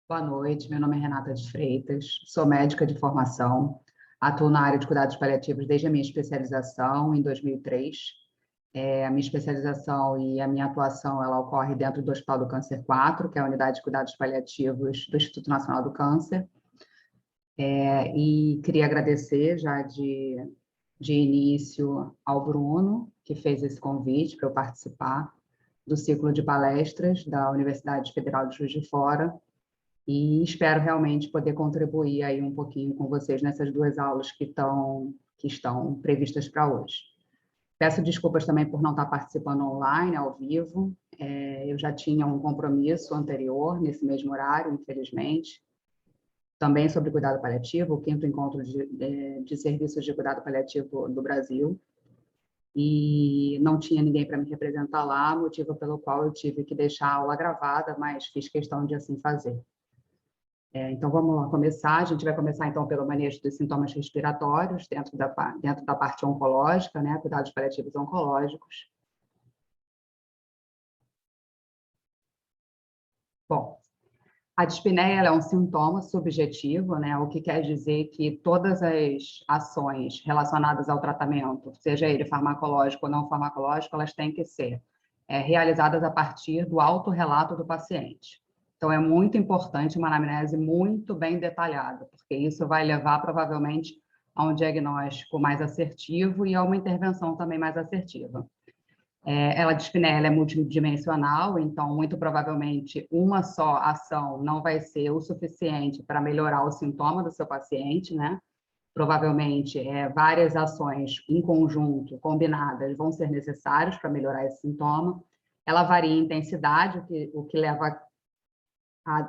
Boa noite, meu nome é Renata de Freitas, sou médica de formação, atuo na área de cuidados paliativos desde a minha especialização em 2003. A minha especialização e a minha atuação ela ocorre dentro do Hospital do Câncer 4, que é a unidade de cuidados paliativos do Instituto Nacional do Câncer. E queria agradecer já de início ao Bruno, que fez esse convite para eu participar do ciclo de palestras da Universidade Federal de Juiz de Fora, e espero realmente poder contribuir aí um pouquinho com vocês nessas duas aulas que estão previstas para hoje. Peço desculpas também por não estar participando online, ao vivo. Eu já tinha um compromisso anterior, nesse mesmo horário, infelizmente, também sobre cuidado paliativo, o 5º encontro de serviços de cuidado paliativo do Brasil, e não tinha ninguém para me representar lá, motivo pelo qual eu tive que deixar a aula gravada, mas fiz questão de assim fazer. Então, vamos lá começar. A gente vai começar, então, pelo manejo dos sintomas respiratórios, dentro da parte oncológica, né? Cuidados paliativos oncológicos. Bom, a dispneia ela é um sintoma subjetivo, né? O que quer dizer que todas as ações relacionadas ao tratamento, seja ele farmacológico ou não farmacológico, elas têm que ser realizadas a partir do autorrelato do paciente. Então, é muito importante uma anamnese muito bem detalhada, porque isso vai levar, provavelmente, a um diagnóstico mais assertivo e a uma intervenção também mais assertiva. A dispneia ela é multidimensional, então, muito provavelmente, uma só ação não vai ser o suficiente para melhorar o sintoma do seu paciente, né? Provavelmente, várias ações em conjunto, combinadas, vão ser necessárias para melhorar esse sintoma. Ela varia em intensidade, o que leva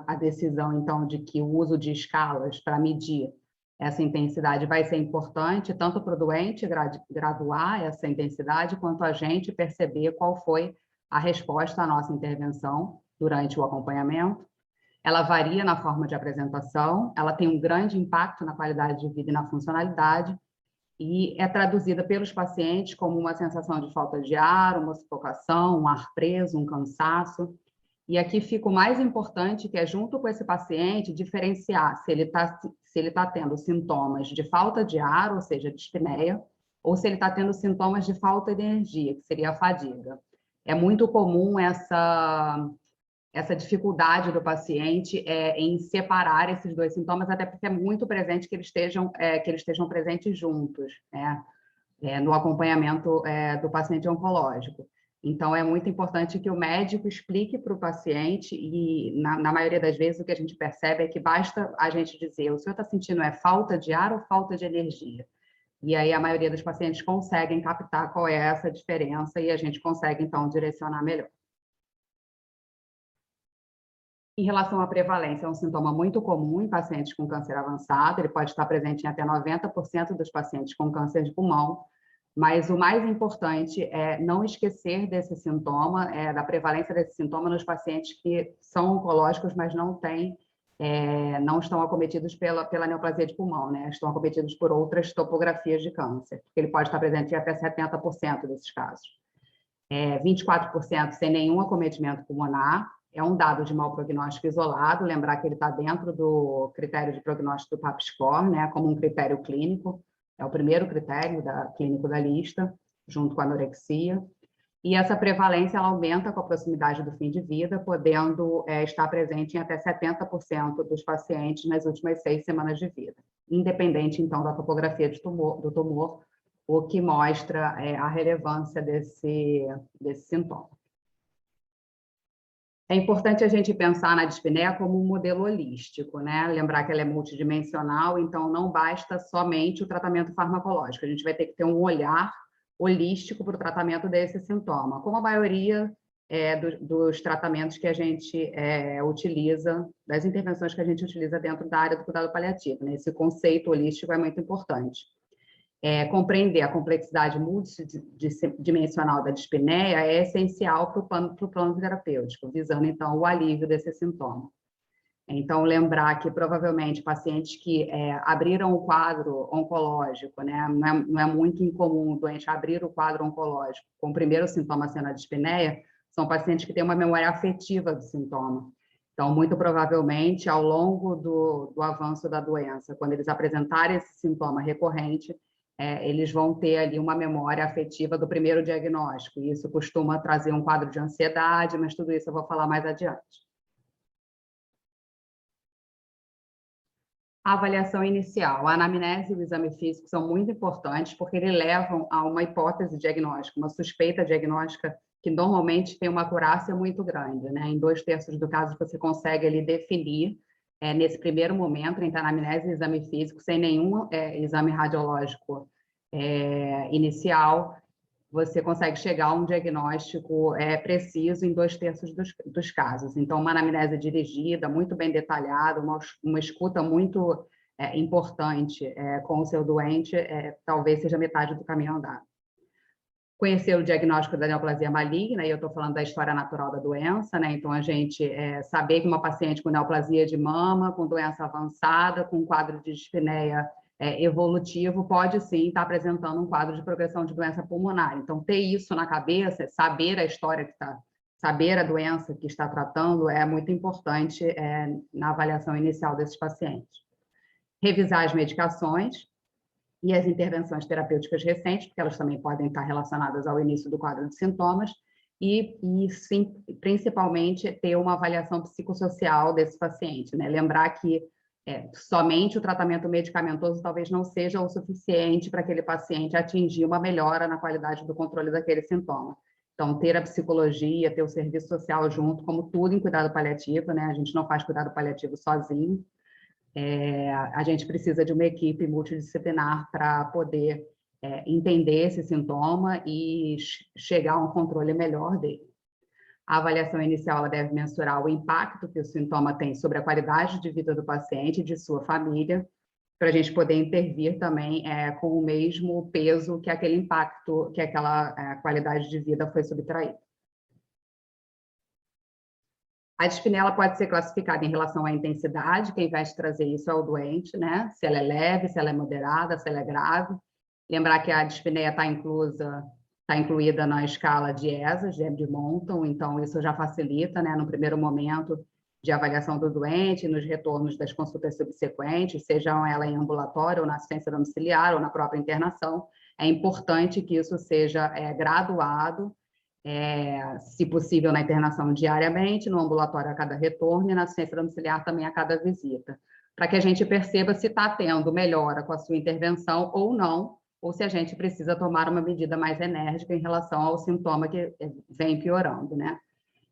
a decisão, então, de que o uso de escalas para medir essa intensidade vai ser importante, tanto para o doente graduar essa intensidade, quanto a gente perceber qual foi a resposta à nossa intervenção durante o acompanhamento. Ela varia na forma de apresentação, ela tem um grande impacto na qualidade de vida e na funcionalidade, e é traduzida pelos pacientes como uma sensação de falta de ar, uma sufocação, um ar preso, um cansaço. E aqui fica o mais importante, que é, junto com esse paciente, diferenciar se ele tá tendo sintomas de falta de ar, ou seja, dispneia, ou se ele está tendo sintomas de falta de energia, que seria a fadiga. É muito comum essa dificuldade do paciente em separar esses dois sintomas, até porque é muito presente que eles estejam presentes juntos, né? No acompanhamento do paciente oncológico. Então, é muito importante que o médico explique para o paciente, e na maioria das vezes o que a gente percebe é que basta a gente dizer: o senhor está sentindo falta de ar ou falta de energia? E aí a maioria dos pacientes conseguem captar qual é essa diferença e a gente consegue, então, direcionar melhor. Em relação à prevalência, é um sintoma muito comum em pacientes com câncer avançado, ele pode estar presente em até 90% dos pacientes com câncer de pulmão, mas o mais importante é não esquecer desse sintoma, da prevalência desse sintoma nos pacientes que são oncológicos, mas não estão acometidos pela neoplasia de pulmão, né? Estão acometidos por outras topografias de câncer, porque ele pode estar presente em até 70% desses casos. 24% sem nenhum acometimento pulmonar, é um dado de mau prognóstico isolado, lembrar que ele está dentro do critério de prognóstico do PAP-score, né, como um critério clínico, é o primeiro critério clínico da lista, junto com a anorexia, e essa prevalência ela aumenta com a proximidade do fim de vida, podendo estar presente em até 70% dos pacientes nas últimas 6 semanas de vida, independente, então, da topografia do tumor, o que mostra a relevância desse sintoma. É importante a gente pensar na dispneia como um modelo holístico, né? Lembrar que ela é multidimensional, então não basta somente o tratamento farmacológico, a gente vai ter que ter um olhar holístico para o tratamento desse sintoma, como a maioria dos tratamentos que a gente utiliza, das intervenções que a gente utiliza dentro da área do cuidado paliativo, né? Esse conceito holístico é muito importante. Compreender a complexidade multidimensional da dispneia é essencial para o plano terapêutico, visando, então, o alívio desse sintoma. Então, lembrar que, provavelmente, pacientes que abriram o quadro oncológico, né, não é muito incomum o doente abrir o quadro oncológico com o primeiro sintoma sendo a dispneia, são pacientes que têm uma memória afetiva do sintoma. Então, muito provavelmente, ao longo do avanço da doença, quando eles apresentarem esse sintoma recorrente, eles vão ter ali uma memória afetiva do primeiro diagnóstico. E isso costuma trazer um quadro de ansiedade, mas tudo isso eu vou falar mais adiante. A avaliação inicial, a anamnese e o exame físico são muito importantes porque eles levam a uma hipótese diagnóstica, uma suspeita diagnóstica que normalmente tem uma acurácia muito grande, né? Em 2/3 do caso você consegue ali definir nesse primeiro momento entre anamnese e exame físico sem nenhum exame radiológico inicial, você consegue chegar a um diagnóstico preciso em 2/3 dos casos. Então, uma anamnese dirigida, muito bem detalhada, uma escuta muito importante com o seu doente, talvez seja metade do caminho andado. Conhecer o diagnóstico da neoplasia maligna, e eu estou falando da história natural da doença, né? Então, a gente saber que uma paciente com neoplasia de mama, com doença avançada, com quadro de dispneia evolutivo, pode sim estar apresentando um quadro de progressão de doença pulmonar. Então, ter isso na cabeça, saber a história que está, saber a doença que está tratando é muito importante na avaliação inicial desses pacientes. Revisar as medicações e as intervenções terapêuticas recentes, porque elas também podem estar relacionadas ao início do quadro de sintomas, e sim, principalmente ter uma avaliação psicossocial desse paciente, né? Lembrar que somente o tratamento medicamentoso talvez não seja o suficiente para aquele paciente atingir uma melhora na qualidade do controle daquele sintoma. Então, ter a psicologia, ter o serviço social junto, como tudo em cuidado paliativo, né? A gente não faz cuidado paliativo sozinho. A gente precisa de uma equipe multidisciplinar para poder entender esse sintoma e chegar a um controle melhor dele. A avaliação inicial ela deve mensurar o impacto que o sintoma tem sobre a qualidade de vida do paciente e de sua família, para a gente poder intervir também com o mesmo peso que aquele impacto, que aquela qualidade de vida foi subtraída. A dispneia pode ser classificada em relação à intensidade, quem vai te trazer isso é o doente, né? Se ela é leve, se ela é moderada, se ela é grave. Lembrar que a dispneia está incluída na escala de ESA, de Edmonton, então isso já facilita, né, no primeiro momento de avaliação do doente, nos retornos das consultas subsequentes, sejam ela em ambulatório ou na assistência domiciliar ou na própria internação. É importante que isso seja graduado, se possível na internação diariamente, no ambulatório a cada retorno e na assistência domiciliar também a cada visita, para que a gente perceba se está tendo melhora com a sua intervenção ou não, ou se a gente precisa tomar uma medida mais enérgica em relação ao sintoma que vem piorando, né?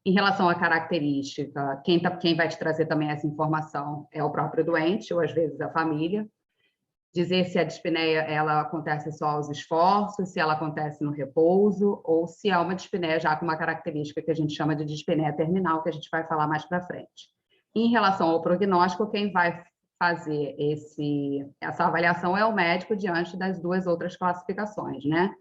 Em relação à característica, quem vai te trazer também essa informação é o próprio doente, ou às vezes a família. Dizer se a dispneia ela acontece só aos esforços, se ela acontece no repouso, ou se é uma dispneia já com uma característica que a gente chama de dispneia terminal, que a gente vai falar mais para frente. Em relação ao prognóstico, quem vai fazer essa avaliação é o médico diante das duas outras classificações, né?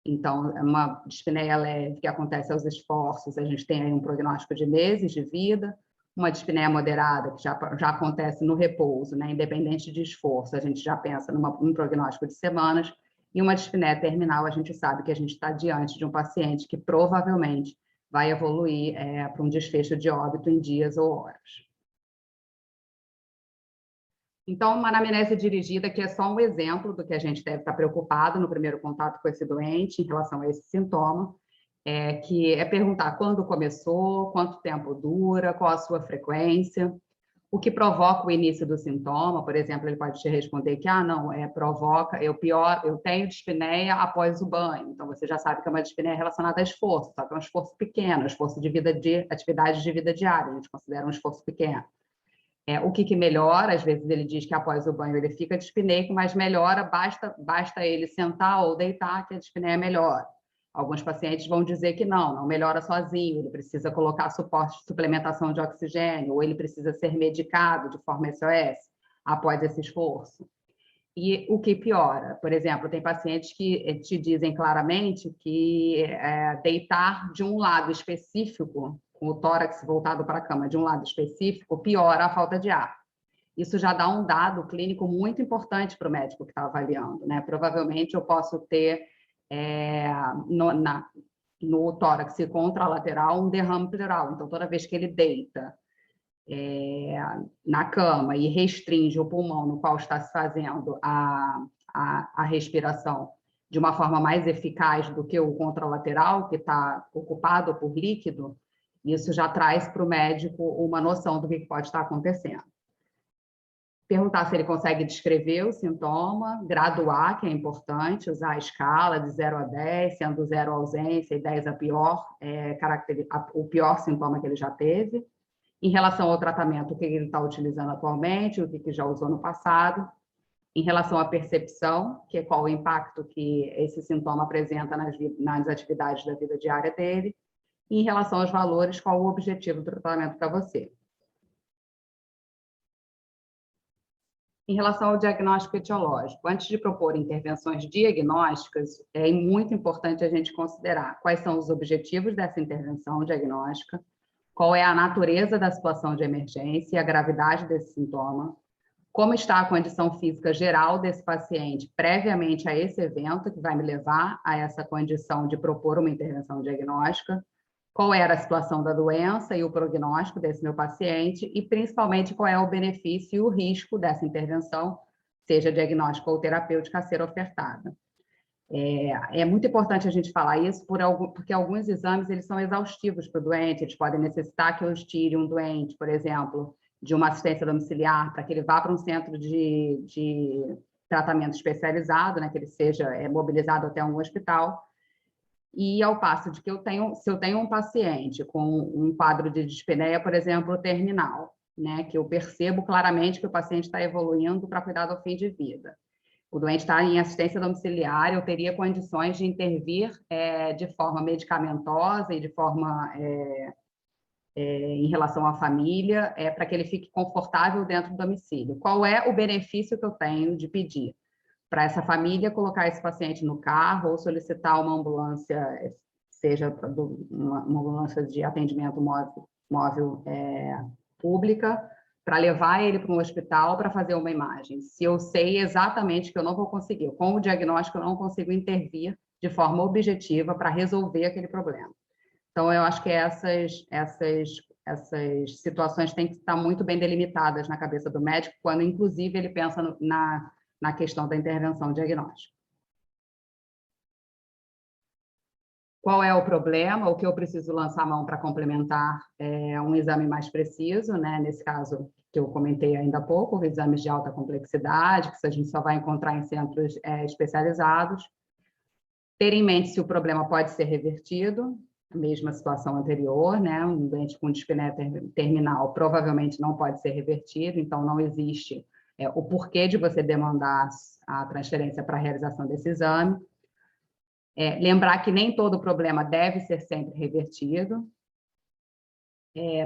Então, uma dispneia leve que acontece aos esforços, a gente tem aí um prognóstico de meses de vida. Uma dispneia moderada, que já acontece no repouso, né? Independente de esforço, a gente já pensa num prognóstico de semanas. E uma dispneia terminal, a gente sabe que a gente está diante de um paciente que provavelmente vai evoluir para um desfecho de óbito em dias ou horas. Então, uma anamnese dirigida, que é só um exemplo do que a gente deve estar preocupado no primeiro contato com esse doente em relação a esse sintoma, que é perguntar quando começou, quanto tempo dura, qual a sua frequência, o que provoca o início do sintoma. Por exemplo, ele pode te responder que, não, eu tenho dispneia após o banho, então você já sabe que é uma dispneia relacionada a esforço, só que é um esforço pequeno, esforço de atividade de vida diária, a gente considera um esforço pequeno. O que melhora, às vezes ele diz que após o banho ele fica dispneico, mas melhora, basta ele sentar ou deitar que a dispneia melhora. Alguns pacientes vão dizer que não melhora sozinho, ele precisa colocar suporte de suplementação de oxigênio, ou ele precisa ser medicado de forma SOS após esse esforço. E o que piora? Por exemplo, tem pacientes que te dizem claramente que deitar de um lado específico, com o tórax voltado para a cama de um lado específico, piora a falta de ar. Isso já dá um dado clínico muito importante para o médico que está avaliando, né? Provavelmente eu posso ter no tórax contralateral um derrame pleural. Então, toda vez que ele deita na cama e restringe o pulmão no qual está se fazendo a respiração de uma forma mais eficaz do que o contralateral, que está ocupado por líquido, isso já traz para o médico uma noção do que pode estar acontecendo. Perguntar se ele consegue descrever o sintoma, graduar, que é importante, usar a escala de 0 a 10, sendo 0 a ausência e 10 a pior, o pior sintoma que ele já teve. Em relação ao tratamento, o que ele está utilizando atualmente, o que já usou no passado. Em relação à percepção, que é qual o impacto que esse sintoma apresenta nas atividades da vida diária dele. E em relação aos valores, qual o objetivo do tratamento para você. Em relação ao diagnóstico etiológico, antes de propor intervenções diagnósticas, é muito importante a gente considerar quais são os objetivos dessa intervenção diagnóstica, qual é a natureza da situação de emergência e a gravidade desse sintoma, como está a condição física geral desse paciente previamente a esse evento que vai me levar a essa condição de propor uma intervenção diagnóstica, qual era a situação da doença e o prognóstico desse meu paciente e, principalmente, qual é o benefício e o risco dessa intervenção, seja diagnóstica ou terapêutica, a ser ofertada. É muito importante a gente falar isso porque alguns exames eles são exaustivos para o doente, eles podem necessitar que eu tire um doente, por exemplo, de uma assistência domiciliar, para que ele vá para um centro de tratamento especializado, né, que ele seja mobilizado até um hospital. E ao passo de que se eu tenho um paciente com um quadro de dispneia, por exemplo, terminal, né, que eu percebo claramente que o paciente está evoluindo para cuidar do fim de vida. O doente está em assistência domiciliar, eu teria condições de intervir de forma medicamentosa e de forma em relação à família, para que ele fique confortável dentro do domicílio. Qual é o benefício que eu tenho de pedir para essa família colocar esse paciente no carro ou solicitar uma ambulância, seja uma ambulância de atendimento móvel pública, para levar ele para um hospital para fazer uma imagem? Se eu sei exatamente que eu não vou conseguir, com o diagnóstico eu não consigo intervir de forma objetiva para resolver aquele problema. Então, eu acho que essas situações têm que estar muito bem delimitadas na cabeça do médico, quando, inclusive, ele pensa na questão da intervenção diagnóstica. Qual é o problema? O que eu preciso lançar a mão para complementar um exame mais preciso, né? Nesse caso que eu comentei ainda há pouco, exames de alta complexidade, que a gente só vai encontrar em centros especializados. Ter em mente se o problema pode ser revertido, a mesma situação anterior, né? Um doente com dispneia terminal provavelmente não pode ser revertido, então não existe o porquê de você demandar a transferência para a realização desse exame. Lembrar que nem todo problema deve ser sempre revertido.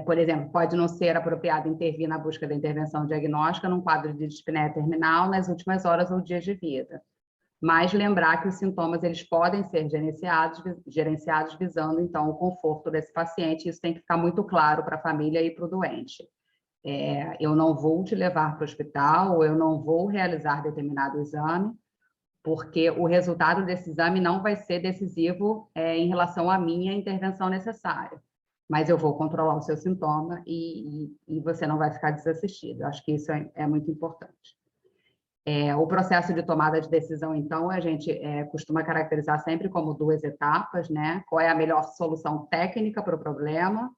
Por exemplo, pode não ser apropriado intervir na busca da intervenção diagnóstica num quadro de dispneia terminal nas últimas horas ou dias de vida. Mas lembrar que os sintomas eles podem ser gerenciados visando, então, o conforto desse paciente. Isso tem que ficar muito claro para a família e para o doente. Eu não vou te levar para o hospital ou eu não vou realizar determinado exame, porque o resultado desse exame não vai ser decisivo em relação à minha intervenção necessária. Mas eu vou controlar o seu sintoma e você não vai ficar desassistido. Acho que isso é muito importante. O processo de tomada de decisão, então, a gente costuma caracterizar sempre como 2 etapas, né? Qual é a melhor solução técnica para o problema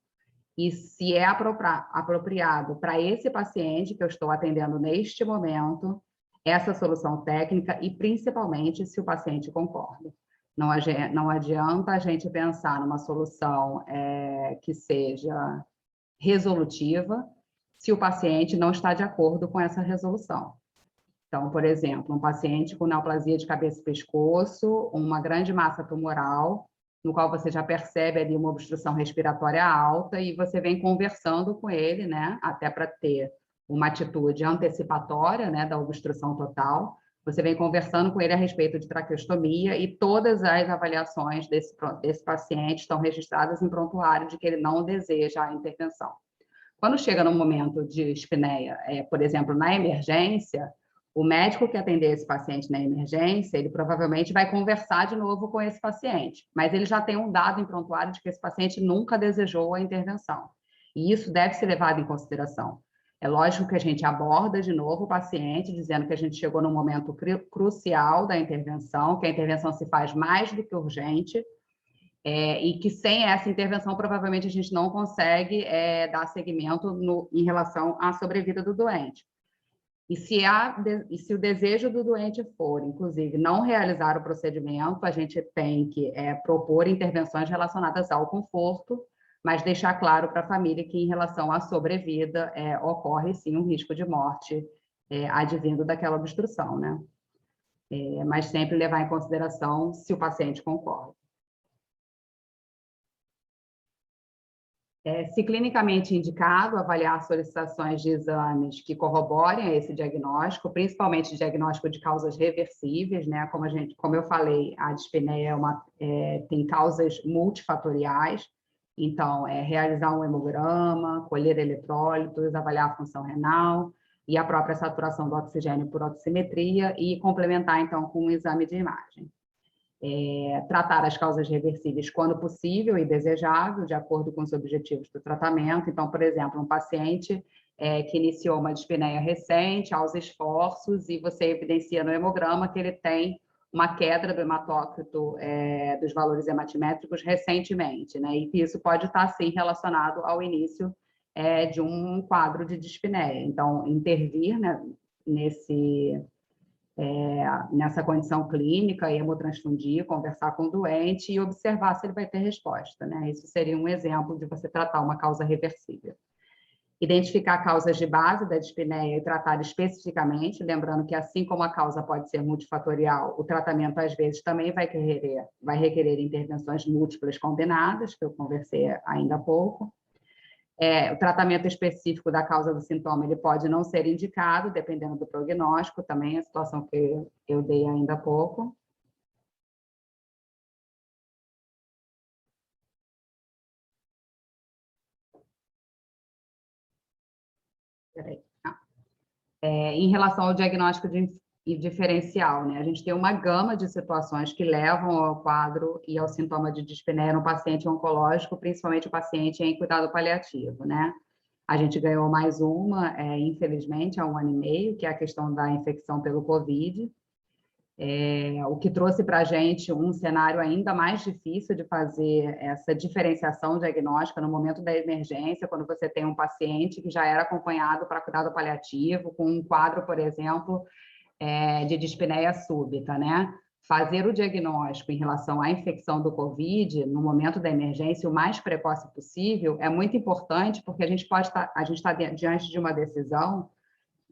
e se é apropriado para esse paciente que eu estou atendendo neste momento, essa solução técnica e, principalmente, se o paciente concorda. Não adianta a gente pensar numa solução que seja resolutiva se o paciente não está de acordo com essa resolução. Então, por exemplo, um paciente com neoplasia de cabeça e pescoço, uma grande massa tumoral, no qual você já percebe ali uma obstrução respiratória alta e você vem conversando com ele, né, até para ter uma atitude antecipatória, né, da obstrução total. Você vem conversando com ele a respeito de traqueostomia e todas as avaliações desse paciente estão registradas em prontuário de que ele não deseja a intervenção. Quando chega no momento de dispneia, por exemplo, na emergência, o médico que atender esse paciente na emergência, ele provavelmente vai conversar de novo com esse paciente, mas ele já tem um dado em prontuário de que esse paciente nunca desejou a intervenção. E isso deve ser levado em consideração. É lógico que a gente aborda de novo o paciente, dizendo que a gente chegou num momento crucial da intervenção, que a intervenção se faz mais do que urgente, e que sem essa intervenção, provavelmente, a gente não consegue dar seguimento em relação à sobrevida do doente. E se o desejo do doente for, inclusive, não realizar o procedimento, a gente tem que propor intervenções relacionadas ao conforto, mas deixar claro para a família que, em relação à sobrevida, ocorre, sim, um risco de morte advindo daquela obstrução, né? Mas sempre levar em consideração se o paciente concorda. Se clinicamente indicado, avaliar solicitações de exames que corroborem esse diagnóstico, principalmente diagnóstico de causas reversíveis, né? Como eu falei, a dispneia tem causas multifatoriais, então, realizar um hemograma, colher eletrólitos, avaliar a função renal e a própria saturação do oxigênio por oximetria e complementar, então, com um exame de imagem. Tratar as causas reversíveis quando possível e desejável, de acordo com os objetivos do tratamento. Então, por exemplo, um paciente que iniciou uma dispneia recente, aos esforços, e você evidencia no hemograma que ele tem uma queda do hematócrito dos valores hematimétricos recentemente, né? E que isso pode estar, sim, relacionado ao início de um quadro de dispneia. Então, intervir, né, nessa condição clínica, hemotransfundir, conversar com o doente e observar se ele vai ter resposta, né? Isso seria um exemplo de você tratar uma causa reversível. Identificar causas de base da dispneia e tratar especificamente, lembrando que, assim como a causa pode ser multifatorial, o tratamento, às vezes, também vai requerer intervenções múltiplas combinadas, que eu conversei ainda há pouco. O tratamento específico da causa do sintoma, ele pode não ser indicado, dependendo do prognóstico, também a situação que eu dei ainda há pouco. Em relação ao diagnóstico diferencial, né? A gente tem uma gama de situações que levam ao quadro e ao sintoma de dispneia no paciente oncológico, principalmente o paciente em cuidado paliativo, né? A gente ganhou mais uma, infelizmente, há 1 ano e meio, que é a questão da infecção pelo Covid, o que trouxe para a gente um cenário ainda mais difícil de fazer essa diferenciação diagnóstica no momento da emergência, quando você tem um paciente que já era acompanhado para cuidado paliativo, com um quadro, por exemplo, de dispneia súbita, né? Fazer o diagnóstico em relação à infecção do Covid, no momento da emergência, o mais precoce possível, é muito importante, porque a gente está diante de uma decisão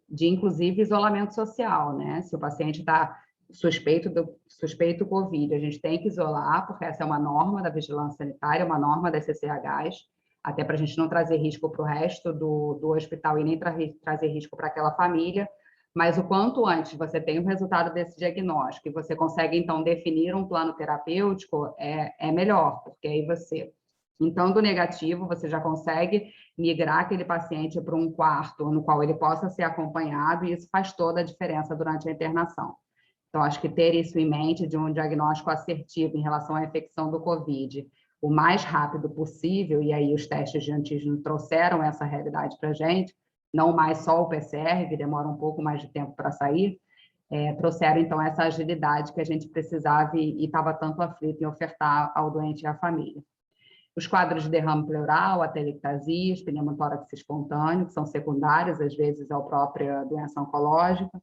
de, inclusive, isolamento social, né? Se o paciente está suspeito Covid, a gente tem que isolar, porque essa é uma norma da vigilância sanitária, uma norma das CCHs, até para a gente não trazer risco para o resto do hospital e nem trazer risco para aquela família. Mas o quanto antes você tem o resultado desse diagnóstico e você consegue, então, definir um plano terapêutico, é melhor, porque aí você, então, do negativo, você já consegue migrar aquele paciente para um quarto no qual ele possa ser acompanhado, e isso faz toda a diferença durante a internação. Então, acho que ter isso em mente, de um diagnóstico assertivo em relação à infecção do Covid, o mais rápido possível, e aí os testes de antígeno trouxeram essa realidade para a gente, não mais só o PCR, que demora um pouco mais de tempo para sair, trouxeram, então, essa agilidade que a gente precisava e estava tanto aflito em ofertar ao doente e à família. Os quadros de derrame pleural, atelectasias, pneumotórax espontâneo, que são secundários, às vezes, à própria doença oncológica.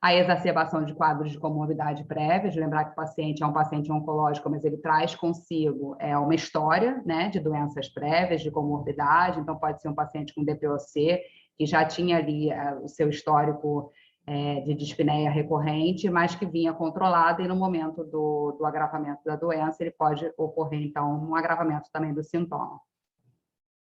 A exacerbação de quadros de comorbidade prévias, lembrar que o paciente é um paciente oncológico, mas ele traz consigo uma história, né, de doenças prévias, de comorbidade, então pode ser um paciente com DPOC, que já tinha ali o seu histórico de dispneia recorrente, mas que vinha controlado, e no momento do agravamento da doença, ele pode ocorrer, então, um agravamento também do sintoma.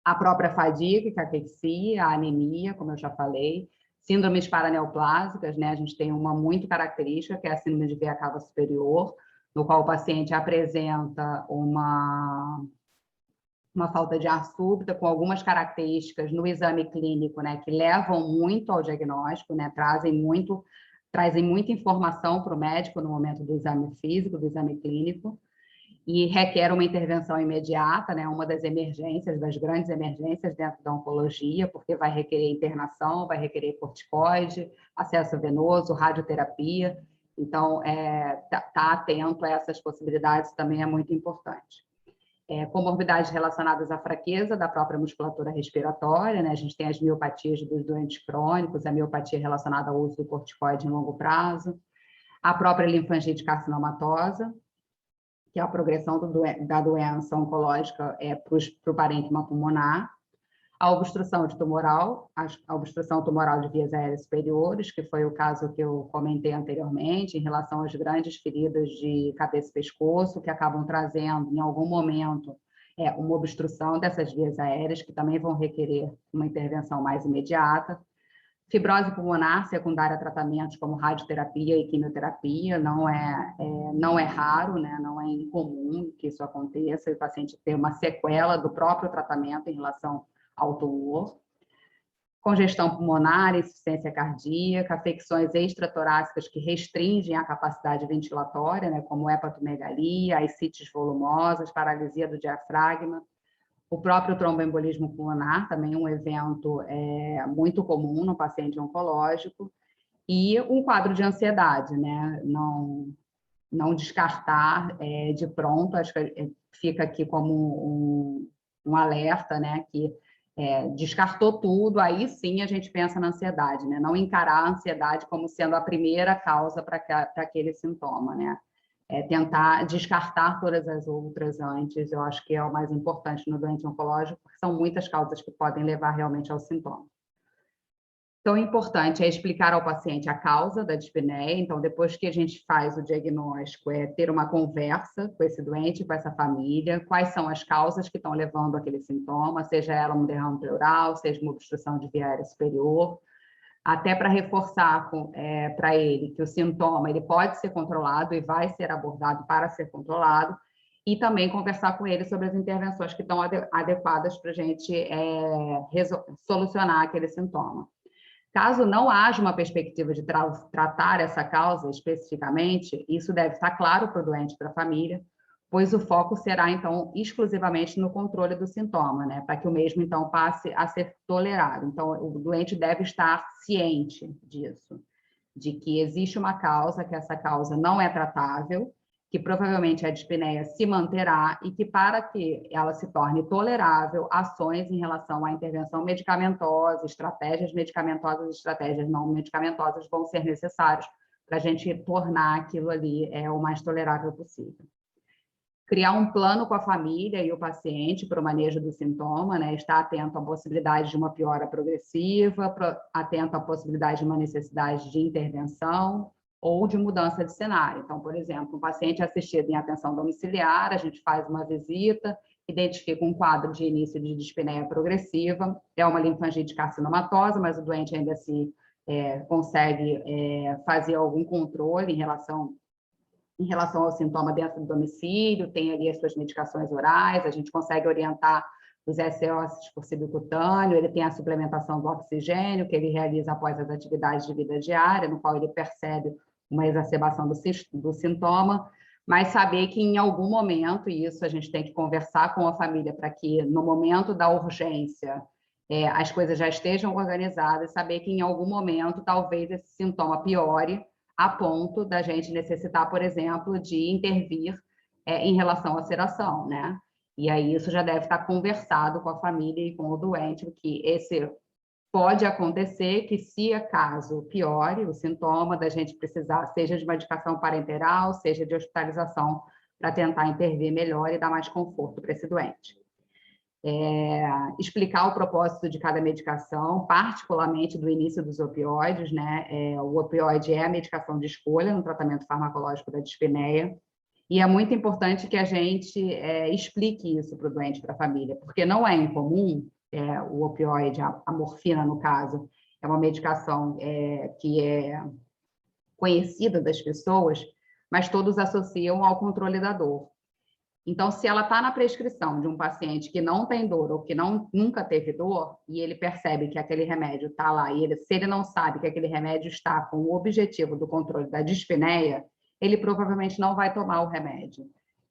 A própria fadiga, que é a caquexia, a anemia, como eu já falei, síndromes paraneoplásicas, né? A gente tem uma muito característica, que é a síndrome de veia cava superior, no qual o paciente apresenta uma falta de ar súbita, com algumas características no exame clínico, né, que levam muito ao diagnóstico, né, trazem muita informação para o médico no momento do exame físico, do exame clínico. e requer uma intervenção imediata, né? Uma das emergências, das grandes emergências dentro da oncologia, porque vai requerer internação, vai requerer corticoide, acesso venoso, radioterapia. Então, tá atento a essas possibilidades também é muito importante. Comorbidades relacionadas à fraqueza da própria musculatura respiratória, né? A gente tem as miopatias dos doentes crônicos, a miopatia relacionada ao uso do corticoide em longo prazo, a própria linfangite carcinomatosa, que é a progressão da doença oncológica para o parênquima pulmonar, a obstrução tumoral, a obstrução tumoral de vias aéreas superiores, que foi o caso que eu comentei anteriormente, em relação às grandes feridas de cabeça e pescoço, que acabam trazendo, em algum momento, uma obstrução dessas vias aéreas, que também vão requerer uma intervenção mais imediata. Fibrose pulmonar secundária a tratamentos como radioterapia e quimioterapia, não é raro, né? Não é incomum que isso aconteça, e o paciente ter uma sequela do próprio tratamento em relação ao tumor. Congestão pulmonar, insuficiência cardíaca, afecções extratorácicas que restringem a capacidade ventilatória, né? Como hepatomegalia, ascites volumosas, paralisia do diafragma. O próprio tromboembolismo pulmonar, também um evento muito comum no paciente oncológico, e um quadro de ansiedade, né? Não descartar de pronto, acho que fica aqui como um alerta, né? Que descartou tudo, aí sim a gente pensa na ansiedade, né? Não encarar a ansiedade como sendo a primeira causa para aquele sintoma, né? Tentar descartar todas as outras antes, eu acho que é o mais importante no doente oncológico, porque são muitas causas que podem levar realmente ao sintoma. Então, o importante é explicar ao paciente a causa da dispneia. Então, depois que a gente faz o diagnóstico, ter uma conversa com esse doente, com essa família, quais são as causas que estão levando aquele sintoma, seja ela um derrame pleural, seja uma obstrução de via aérea superior, até para reforçar para ele que o sintoma ele pode ser controlado e vai ser abordado para ser controlado, e também conversar com ele sobre as intervenções que estão adequadas para a gente solucionar aquele sintoma. Caso não haja uma perspectiva de tratar essa causa especificamente, isso deve estar claro para o doente e para a família, pois o foco será, então, exclusivamente no controle do sintoma, né? Para que o mesmo, então, passe a ser tolerado. Então, o doente deve estar ciente disso, de que existe uma causa, que essa causa não é tratável, que provavelmente a dispneia se manterá e que, para que ela se torne tolerável, ações em relação à intervenção medicamentosa, estratégias medicamentosas, estratégias não medicamentosas vão ser necessárias para a gente tornar aquilo ali o mais tolerável possível. Criar um plano com a família e o paciente para o manejo do sintoma, né? Estar atento à possibilidade de uma piora progressiva, atento à possibilidade de uma necessidade de intervenção ou de mudança de cenário. Então, por exemplo, um paciente assistido em atenção domiciliar, a gente faz uma visita, identifica um quadro de início de dispneia progressiva, é uma linfangite carcinomatosa, mas o doente ainda assim consegue fazer algum controle em relação ao sintoma dentro do domicílio, tem ali as suas medicações orais, a gente consegue orientar os SOS por subcutâneo, ele tem a suplementação do oxigênio, que ele realiza após as atividades de vida diária, no qual ele percebe uma exacerbação do sintoma, mas saber que em algum momento, e isso a gente tem que conversar com a família para que no momento da urgência as coisas já estejam organizadas, saber que em algum momento talvez esse sintoma piore, a ponto da gente necessitar, por exemplo, de intervir em relação à sedação, né? E aí isso já deve estar conversado com a família e com o doente, que esse pode acontecer, que se acaso piore o sintoma, da gente precisar, seja de medicação parenteral, seja de hospitalização, para tentar intervir melhor e dar mais conforto para esse doente. Explicar o propósito de cada medicação, particularmente do início dos opioides, né? O opioide é a medicação de escolha no tratamento farmacológico da dispneia, e é muito importante que a gente explique isso para o doente, para a família, porque não é incomum, o opioide, a morfina, no caso, é uma medicação que é conhecida das pessoas, mas todos associam ao controle da dor. Então, se ela está na prescrição de um paciente que não tem dor ou que nunca teve dor, e ele percebe que aquele remédio está lá, e se ele não sabe que aquele remédio está com o objetivo do controle da dispneia, ele provavelmente não vai tomar o remédio.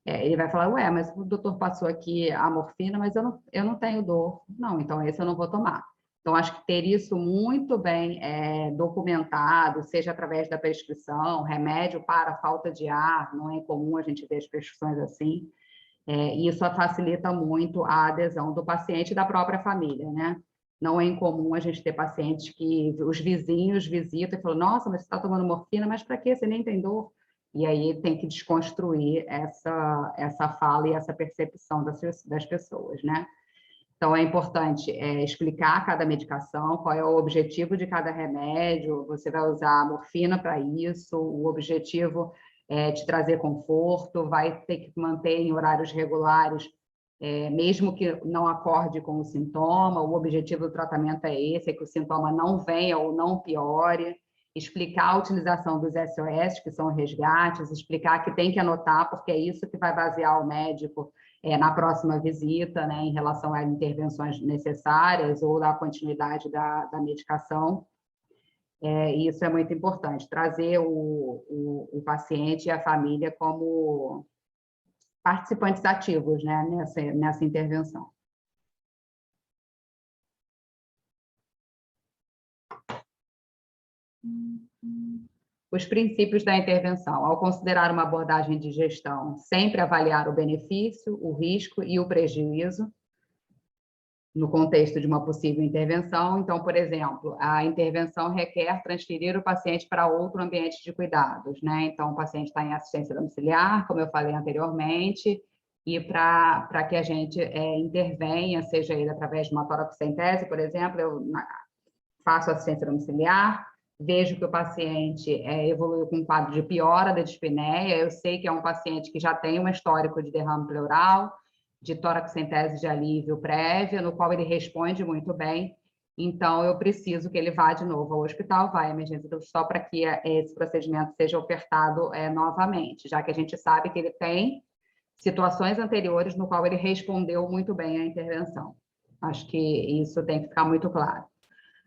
Ele vai falar, ué, mas o doutor passou aqui a morfina, mas eu não tenho dor. Não, então esse eu não vou tomar. Então, acho que ter isso muito bem documentado, seja através da prescrição, remédio para falta de ar, não é comum a gente ver as prescrições assim, e isso facilita muito a adesão do paciente e da própria família, né? Não é incomum a gente ter pacientes que os vizinhos visitam e falam, nossa, mas você está tomando morfina, mas para quê? Você nem tem dor. E aí tem que desconstruir essa fala e essa percepção das pessoas, né? Então, é importante explicar cada medicação, qual é o objetivo de cada remédio, você vai usar a morfina para isso, o objetivo é te trazer conforto, vai ter que manter em horários regulares, mesmo que não acorde com o sintoma, o objetivo do tratamento é esse, é que o sintoma não venha ou não piore, explicar a utilização dos SOS, que são resgates, explicar que tem que anotar, porque é isso que vai basear o médico na próxima visita, né, em relação às intervenções necessárias ou da continuidade da medicação. E isso é muito importante, trazer o paciente e a família como participantes ativos, né, nessa intervenção. Os princípios da intervenção. Ao considerar uma abordagem de gestão, sempre avaliar o benefício, o risco e o prejuízo no contexto de uma possível intervenção. Então, por exemplo, a intervenção requer transferir o paciente para outro ambiente de cuidados, né? Então, o paciente está em assistência domiciliar, como eu falei anteriormente, e para que a gente intervenha, seja ele através de uma toracocentese, por exemplo, eu faço assistência domiciliar, vejo que o paciente evoluiu com um quadro de piora da dispneia, eu sei que é um paciente que já tem um histórico de derrame pleural, de toracocentese de alívio prévia, no qual ele responde muito bem, então eu preciso que ele vá de novo ao hospital, vá à emergência do hospital para que esse procedimento seja ofertado novamente, já que a gente sabe que ele tem situações anteriores no qual ele respondeu muito bem à intervenção. Acho que isso tem que ficar muito claro.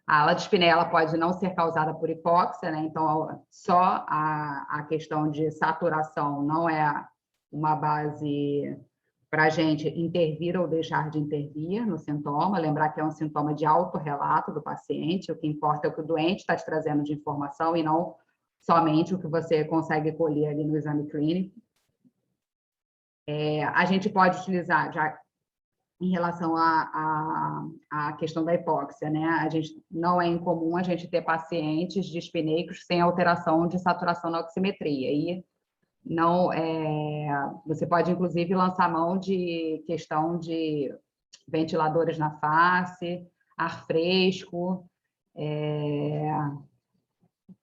A ala dispneia ela pode não ser causada por hipóxia, né? Então, só a questão de saturação não é uma base para a gente intervir ou deixar de intervir no sintoma. Lembrar que é um sintoma de autorrelato do paciente, o que importa é o que o doente está te trazendo de informação e não somente o que você consegue colher ali no exame clínico. A gente pode utilizar, já em relação à questão da hipóxia, né? A gente não é incomum a gente ter pacientes dispneicos sem alteração de saturação na oximetria. E não, você pode, inclusive, lançar mão de questão de ventiladores na face, ar fresco,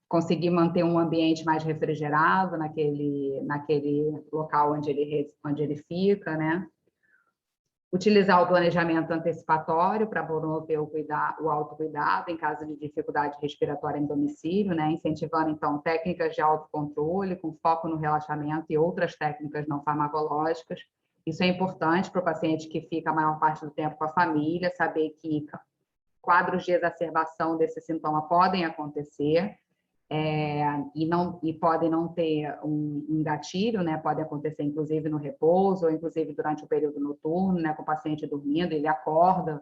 conseguir manter um ambiente mais refrigerado naquele local onde ele fica, né? Utilizar o planejamento antecipatório para promover o autocuidado em caso de dificuldade respiratória em domicílio, né? Incentivando, então, técnicas de autocontrole com foco no relaxamento e outras técnicas não farmacológicas. Isso é importante para o paciente que fica a maior parte do tempo com a família, saber que quadros de exacerbação desse sintoma podem acontecer, e podem não ter um gatilho, né? Pode acontecer, inclusive, no repouso, ou inclusive durante o período noturno, né? Com o paciente dormindo, ele acorda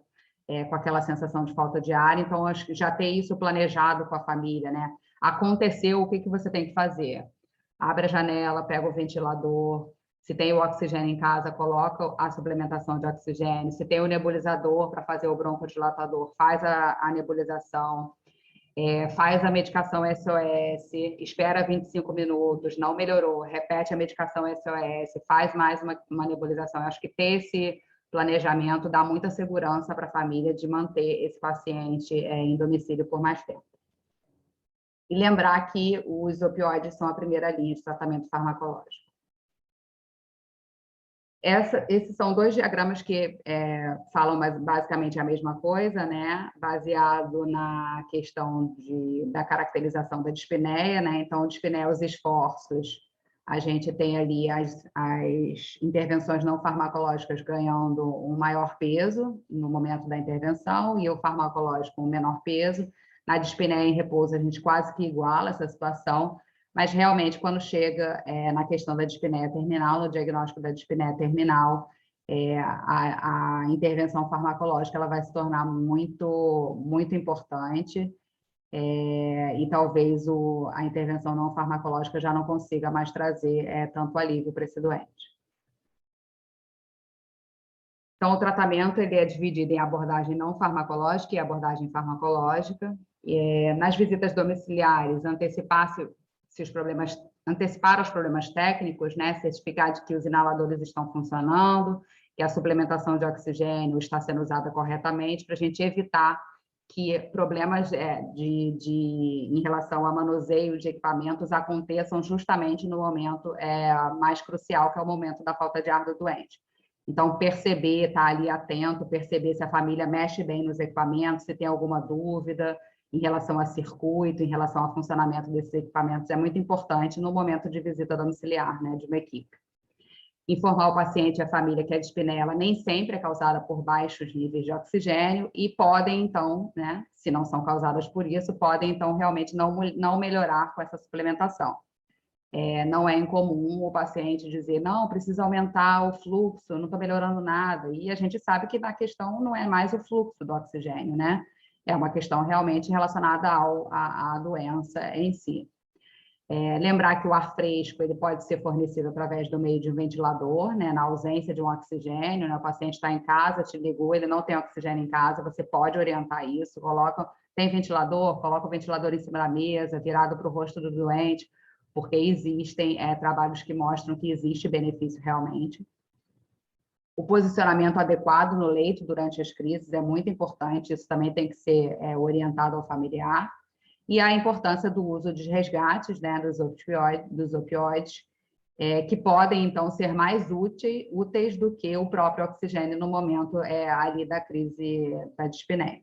com aquela sensação de falta de ar. Então, acho que já ter isso planejado com a família, né? Aconteceu, o que você tem que fazer? Abre a janela, pega o ventilador. Se tem o oxigênio em casa, coloca a suplementação de oxigênio. Se tem o nebulizador para fazer o broncodilatador, faz a nebulização. Faz a medicação SOS, espera 25 minutos, não melhorou, repete a medicação SOS, faz mais uma nebulização. Eu acho que ter esse planejamento dá muita segurança para a família de manter esse paciente em domicílio por mais tempo. E lembrar que os opioides são a primeira linha de tratamento farmacológico. Esses são dois diagramas que falam basicamente a mesma coisa, né? Baseado na questão da caracterização da dispneia, né? Então, dispneia, os esforços, a gente tem ali as intervenções não farmacológicas ganhando um maior peso no momento da intervenção e o farmacológico um menor peso. Na dispneia em repouso, a gente quase que iguala essa situação, Mas, realmente, quando chega na questão da dispneia terminal, no diagnóstico da dispneia terminal, a intervenção farmacológica ela vai se tornar muito, muito importante, e talvez a intervenção não farmacológica já não consiga mais trazer tanto alívio para esse doente. Então, o tratamento ele é dividido em abordagem não farmacológica e abordagem farmacológica. Nas visitas domiciliares, antecipar os problemas técnicos, né? Certificar de que os inaladores estão funcionando, que a suplementação de oxigênio está sendo usada corretamente, para a gente evitar que problemas em relação ao manuseio de equipamentos aconteçam justamente no momento mais crucial, que é o momento da falta de ar do doente. Então, perceber, estar ali atento, perceber se a família mexe bem nos equipamentos, se tem alguma dúvida em relação a circuito, em relação ao funcionamento desses equipamentos, é muito importante no momento de visita domiciliar, né, de uma equipe. Informar o paciente e a família que a dispneia ela nem sempre é causada por baixos níveis de oxigênio e podem, então, né, se não são causadas por isso, podem, então, realmente não melhorar com essa suplementação. Não é incomum o paciente dizer, não, precisa aumentar o fluxo, não estou melhorando nada. E a gente sabe que a questão não é mais o fluxo do oxigênio, né? É uma questão realmente relacionada à doença em si. Lembrar que o ar fresco ele pode ser fornecido através do meio de um ventilador, né? Na ausência de um oxigênio, né? O paciente está em casa, te ligou, ele não tem oxigênio em casa, você pode orientar isso, tem ventilador, coloca o ventilador em cima da mesa, virado para o rosto do doente, porque existem trabalhos que mostram que existe benefício realmente. O posicionamento adequado no leito durante as crises é muito importante, isso também tem que ser orientado ao familiar. E a importância do uso de resgates, né, dos opioides, que podem, então, ser mais úteis do que o próprio oxigênio no momento ali da crise da dispneia.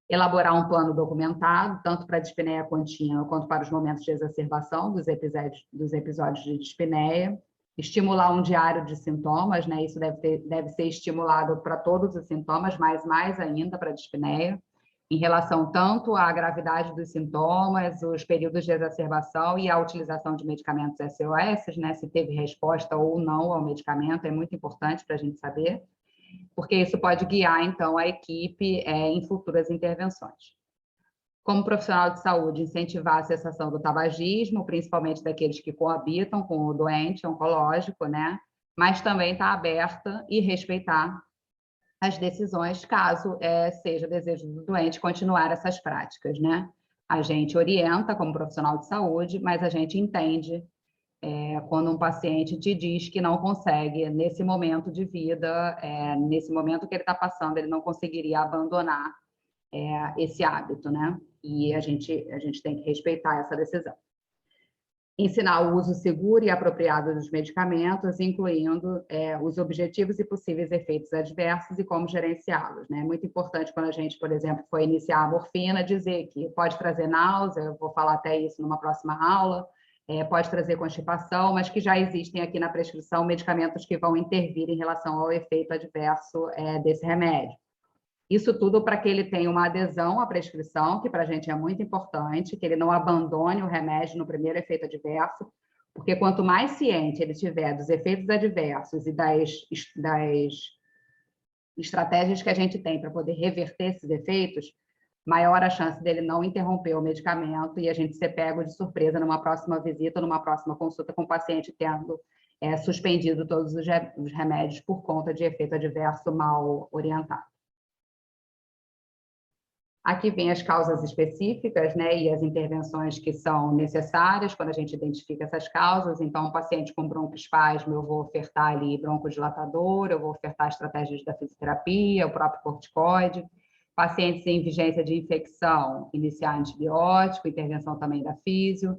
Elaborar um plano documentado, tanto para a dispneia contínua quanto para os momentos de exacerbação dos episódios de dispneia. Estimular um diário de sintomas, né? Isso deve ser estimulado para todos os sintomas, mas mais ainda para a dispneia, em relação tanto à gravidade dos sintomas, os períodos de exacerbação e a utilização de medicamentos SOS, né? Se teve resposta ou não ao medicamento, é muito importante para a gente saber, porque isso pode guiar, então, a equipe em futuras intervenções. Como profissional de saúde, incentivar a cessação do tabagismo, principalmente daqueles que coabitam com o doente oncológico, né? Mas também estar aberta e respeitar as decisões, caso seja desejo do doente continuar essas práticas, né? A gente orienta como profissional de saúde, mas a gente entende quando um paciente te diz que não consegue, nesse momento de vida, nesse momento que ele está passando, ele não conseguiria abandonar esse hábito, né? E a gente tem que respeitar essa decisão. Ensinar o uso seguro e apropriado dos medicamentos, incluindo os objetivos e possíveis efeitos adversos e como gerenciá-los, né? É muito importante quando a gente, por exemplo, for iniciar a morfina, dizer que pode trazer náusea, eu vou falar até isso numa próxima aula, pode trazer constipação, mas que já existem aqui na prescrição medicamentos que vão intervir em relação ao efeito adverso desse remédio. Isso tudo para que ele tenha uma adesão à prescrição, que para a gente é muito importante, que ele não abandone o remédio no primeiro efeito adverso, porque quanto mais ciente ele tiver dos efeitos adversos e das estratégias que a gente tem para poder reverter esses efeitos, maior a chance dele não interromper o medicamento e a gente ser pego de surpresa numa próxima visita, numa próxima consulta com o paciente tendo suspendido todos os remédios por conta de efeito adverso mal orientado. Aqui vem as causas específicas, né, e as intervenções que são necessárias quando a gente identifica essas causas. Então, um paciente com broncoespasmo, eu vou ofertar ali broncodilatador, eu vou ofertar estratégias da fisioterapia, o próprio corticoide. Pacientes em vigência de infecção, iniciar antibiótico, intervenção também da físio.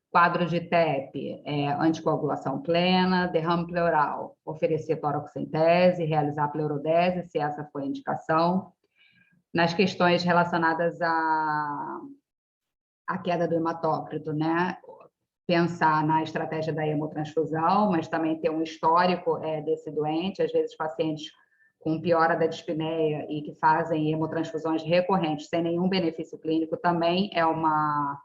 Quadro de TEP, anticoagulação plena. Derrame pleural, oferecer toroxentese, realizar pleurodese, se essa for a indicação. Nas questões relacionadas à queda do hematócrito, né? Pensar na estratégia da hemotransfusão, mas também ter um histórico desse doente, às vezes pacientes com piora da dispneia e que fazem hemotransfusões recorrentes sem nenhum benefício clínico, também é uma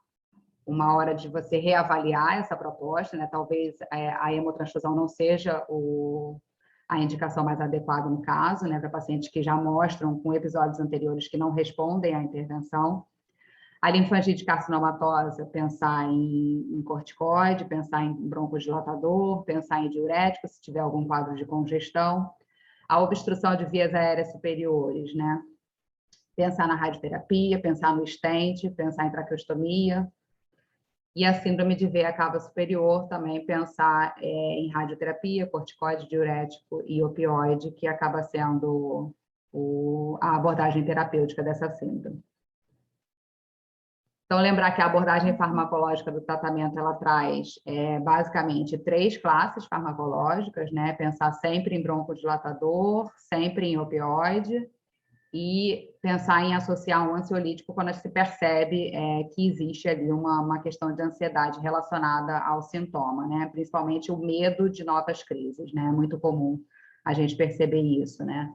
uma hora de você reavaliar essa proposta, né? Talvez a hemotransfusão não seja a indicação mais adequada no caso, né? Para pacientes que já mostram com episódios anteriores que não respondem à intervenção. A linfangite carcinomatosa, pensar em corticoide, pensar em broncodilatador, pensar em diurético, se tiver algum quadro de congestão. A obstrução de vias aéreas superiores, né? Pensar na radioterapia, pensar no stent, pensar em traqueostomia. E a síndrome de veia cava superior, também pensar em radioterapia, corticoide, diurético e opioide, que acaba sendo a abordagem terapêutica dessa síndrome. Então, lembrar que a abordagem farmacológica do tratamento, ela traz basicamente 3 classes farmacológicas, né? Pensar sempre em broncodilatador, sempre em opioide, e pensar em associar um ansiolítico quando se percebe que existe ali uma questão de ansiedade relacionada ao sintoma, né? Principalmente o medo de novas crises, né? É muito comum a gente perceber isso, né?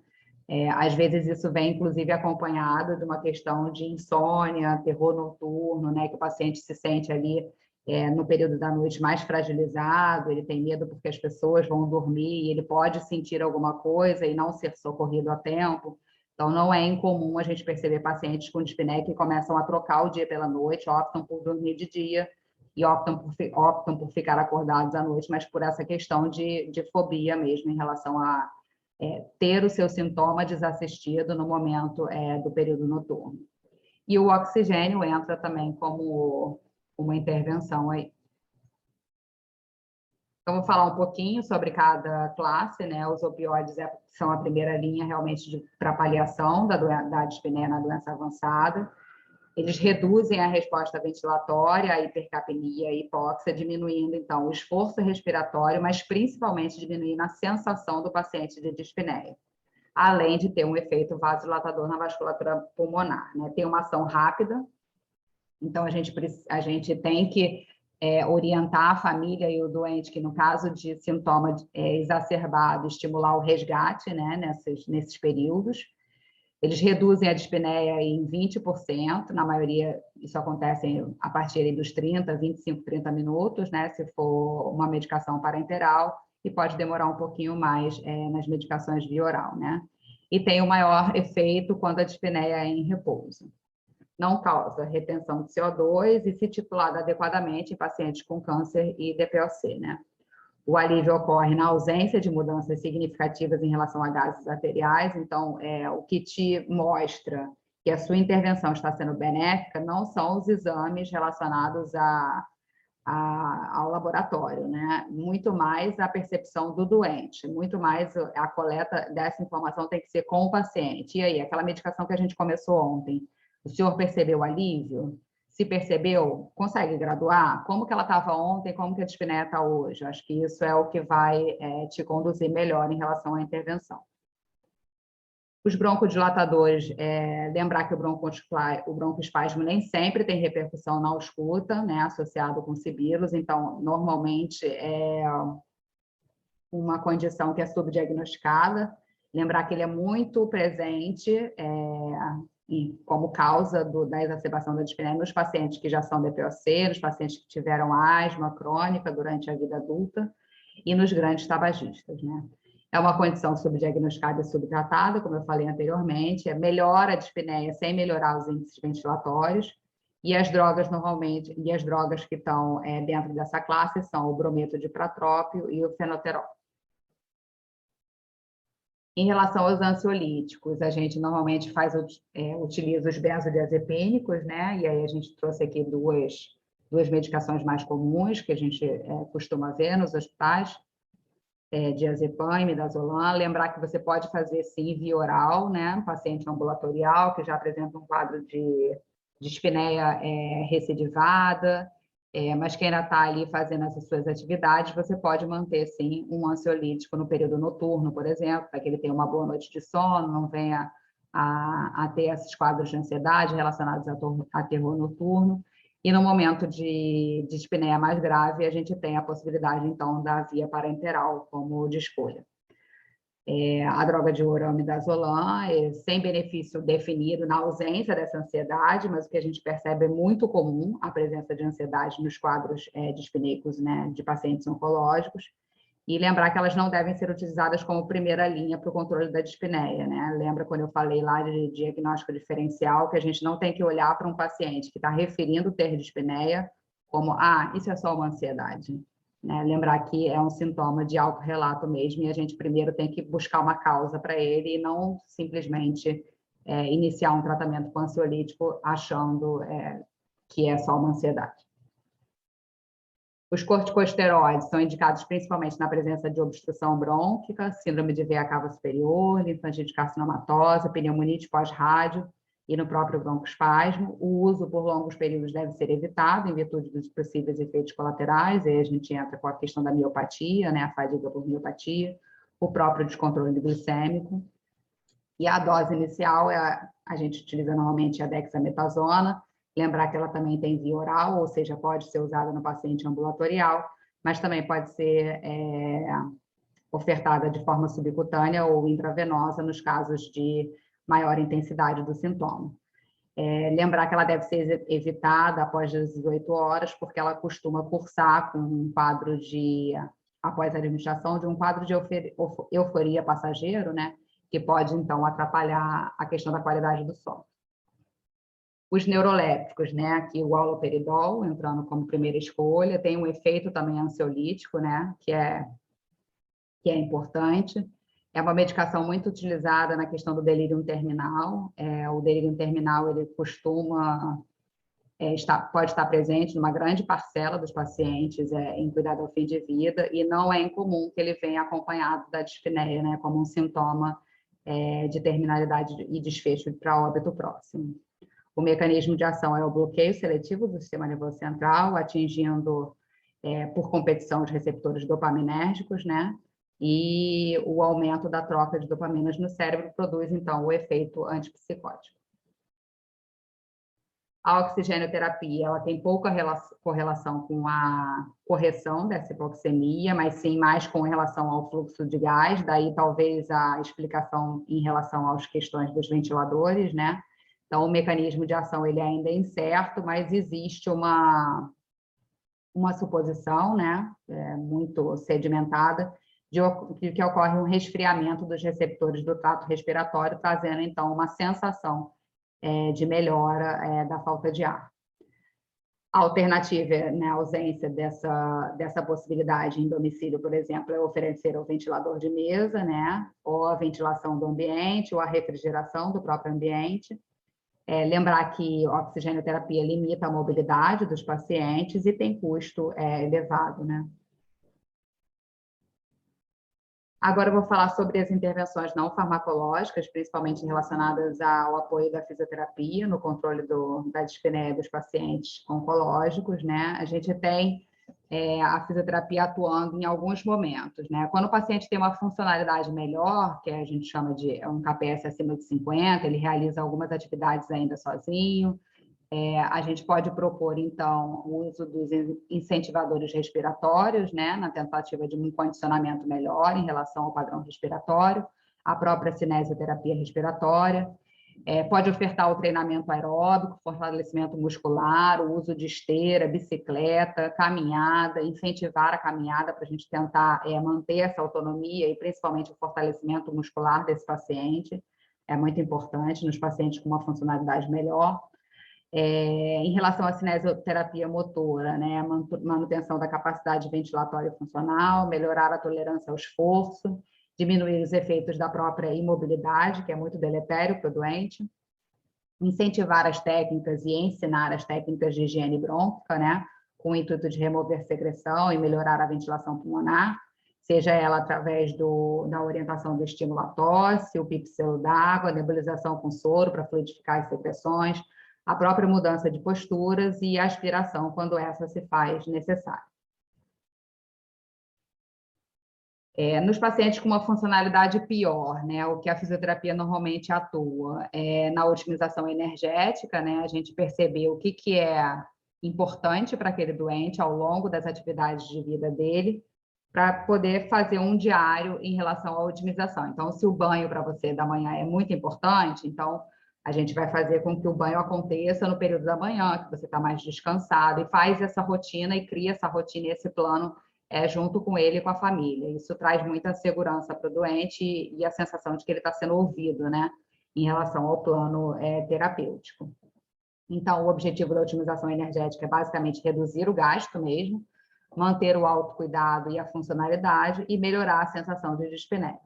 Às vezes isso vem, inclusive, acompanhado de uma questão de insônia, terror noturno, né? Que o paciente se sente ali no período da noite mais fragilizado, ele tem medo porque as pessoas vão dormir e ele pode sentir alguma coisa e não ser socorrido a tempo. Então, não é incomum a gente perceber pacientes com dispneia que começam a trocar o dia pela noite, optam por dormir de dia e optam por ficar acordados à noite, mas por essa questão de fobia mesmo em relação a ter o seu sintoma desassistido no momento do período noturno. E o oxigênio entra também como uma intervenção aí. Então, vou falar um pouquinho sobre cada classe, né? Os opioides são a primeira linha realmente para paliação da dispneia na doença avançada. Eles reduzem a resposta ventilatória, a hipercapnia e hipóxia, diminuindo, então, o esforço respiratório, mas principalmente diminuindo a sensação do paciente de dispneia, além de ter um efeito vasodilatador na vasculatura pulmonar, né? Tem uma ação rápida, então a gente tem que orientar a família e o doente que, no caso de sintoma exacerbado, estimular o resgate, né, nesses períodos. Eles reduzem a dispneia em 20%, na maioria isso acontece a partir dos 25, 30 minutos, né, se for uma medicação parenteral, e pode demorar um pouquinho mais nas medicações via oral, né? E tem o maior efeito quando a dispneia é em repouso. Não causa retenção de CO2 e, se titulada adequadamente, em pacientes com câncer e DPOC, né? O alívio ocorre na ausência de mudanças significativas em relação a gases arteriais, então, o que te mostra que a sua intervenção está sendo benéfica não são os exames relacionados ao laboratório, né? Muito mais a percepção do doente, muito mais a coleta dessa informação tem que ser com o paciente. E aí, aquela medicação que a gente começou ontem, o senhor percebeu alívio? Se percebeu, consegue graduar? Como que ela estava ontem, como que a dispneia está hoje? Acho que isso é o que vai te conduzir melhor em relação à intervenção. Os broncodilatadores, lembrar que o broncoespasmo nem sempre tem repercussão na ausculta, né, associado com sibilos, então, normalmente, é uma condição que é subdiagnosticada. Lembrar que ele é muito presente e como causa da exacerbação da dispneia nos pacientes que já são DPOC, nos pacientes que tiveram asma crônica durante a vida adulta e nos grandes tabagistas, né? É uma condição subdiagnosticada e subtratada, como eu falei anteriormente, melhora a dispneia sem melhorar os índices ventilatórios, e as drogas que estão dentro dessa classe são o brometo de pratrópio e o fenoterol. Em relação aos ansiolíticos, a gente normalmente utiliza os benzodiazepínicos, né? E aí a gente trouxe aqui duas medicações mais comuns que a gente costuma ver nos hospitais, diazepam e midazolam. Lembrar que você pode fazer, sim, via oral, né? Paciente ambulatorial que já apresenta um quadro de dispneia recidivada, mas que ainda está ali fazendo essas suas atividades, você pode manter, sim, um ansiolítico no período noturno, por exemplo, para que ele tenha uma boa noite de sono, não venha a ter esses quadros de ansiedade relacionados a terror noturno. E no momento de dispneia mais grave, a gente tem a possibilidade, então, da via parenteral como de escolha. A droga de ouro é o midazolam, sem benefício definido na ausência dessa ansiedade, mas o que a gente percebe é muito comum a presença de ansiedade nos quadros dispneicos, né, de pacientes oncológicos, e lembrar que elas não devem ser utilizadas como primeira linha para o controle da dispneia, né? Lembra quando eu falei lá de diagnóstico diferencial, que a gente não tem que olhar para um paciente que está referindo ter dispneia como, isso é só uma ansiedade. Né? Lembrar que é um sintoma de autorrelato mesmo, e a gente primeiro tem que buscar uma causa para ele e não simplesmente iniciar um tratamento com ansiolítico achando que é só uma ansiedade. Os corticosteroides são indicados principalmente na presença de obstrução brônquica, síndrome de veia cava superior, linfangite carcinomatosa, pneumonite pós-rádio e no próprio broncoespasmo. O uso por longos períodos deve ser evitado em virtude dos possíveis efeitos colaterais, e aí a gente entra com a questão da miopatia, né, a fadiga por miopatia, o próprio descontrole glicêmico. E a dose inicial, a gente utiliza normalmente a dexametasona, lembrar que ela também tem via oral, ou seja, pode ser usada no paciente ambulatorial, mas também pode ser ofertada de forma subcutânea ou intravenosa nos casos de maior intensidade do sintoma. Lembrar que ela deve ser evitada após as 18 horas, porque ela costuma cursar com um quadro após a administração, de um quadro de euforia passageiro, né? Que pode, então, atrapalhar a questão da qualidade do sono. Os neurolépticos, né? Aqui o haloperidol, entrando como primeira escolha, tem um efeito também ansiolítico, né? Que é importante. É uma medicação muito utilizada na questão do delírio terminal. O delírio terminal, ele costuma pode estar presente numa grande parcela dos pacientes em cuidado ao fim de vida, e não é incomum que ele venha acompanhado da dispneia, né? Como um sintoma de terminalidade e desfecho para óbito próximo. O mecanismo de ação é o bloqueio seletivo do sistema nervoso central, atingindo, por competição, os receptores dopaminérgicos, né? E o aumento da troca de dopaminas no cérebro produz, então, o efeito antipsicótico. A oxigenoterapia, ela tem pouca correlação com a correção dessa hipoxemia, mas sim mais com relação ao fluxo de gás, daí talvez a explicação em relação às questões dos ventiladores, né? Então, o mecanismo de ação ele ainda é incerto, mas existe uma suposição, né, muito sedimentada, de que ocorre um resfriamento dos receptores do trato respiratório, trazendo, então, uma sensação de melhora da falta de ar. A alternativa, né, a ausência dessa possibilidade em domicílio, por exemplo, é oferecer o ventilador de mesa, né, ou a ventilação do ambiente, ou a refrigeração do próprio ambiente. Lembrar que a oxigenoterapia limita a mobilidade dos pacientes e tem custo elevado, né? Agora eu vou falar sobre as intervenções não farmacológicas, principalmente relacionadas ao apoio da fisioterapia no controle da dispneia dos pacientes oncológicos, né? A gente tem a fisioterapia atuando em alguns momentos, né? Quando o paciente tem uma funcionalidade melhor, que a gente chama de um KPS acima de 50, ele realiza algumas atividades ainda sozinho, a gente pode propor, então, o uso dos incentivadores respiratórios, né, na tentativa de um condicionamento melhor em relação ao padrão respiratório, a própria cinesioterapia respiratória, pode ofertar o treinamento aeróbico, fortalecimento muscular, o uso de esteira, bicicleta, caminhada, incentivar a caminhada para a gente tentar manter essa autonomia e principalmente o fortalecimento muscular desse paciente, é muito importante nos pacientes com uma funcionalidade melhor. Em relação à cinesioterapia motora, né, manutenção da capacidade ventilatória funcional, melhorar a tolerância ao esforço, diminuir os efeitos da própria imobilidade, que é muito deletério para o doente, incentivar as técnicas e ensinar as técnicas de higiene brônquica, né, com o intuito de remover secreção e melhorar a ventilação pulmonar, seja ela através da orientação do estímulo à tosse, o pipicelo d'água, nebulização com soro para fluidificar as secreções, a própria mudança de posturas e a aspiração, quando essa se faz necessária. Nos pacientes com uma funcionalidade pior, né, o que a fisioterapia normalmente atua na otimização energética, né, a gente perceber o que é importante para aquele doente ao longo das atividades de vida dele, para poder fazer um diário em relação à otimização. Então, se o banho para você da manhã é muito importante, então a gente vai fazer com que o banho aconteça no período da manhã, que você está mais descansado, e faz essa rotina e cria essa rotina e esse plano junto com ele e com a família. Isso traz muita segurança para o doente e a sensação de que ele está sendo ouvido, né, em relação ao plano terapêutico. Então, o objetivo da otimização energética é basicamente reduzir o gasto mesmo, manter o autocuidado e a funcionalidade e melhorar a sensação de dispneia.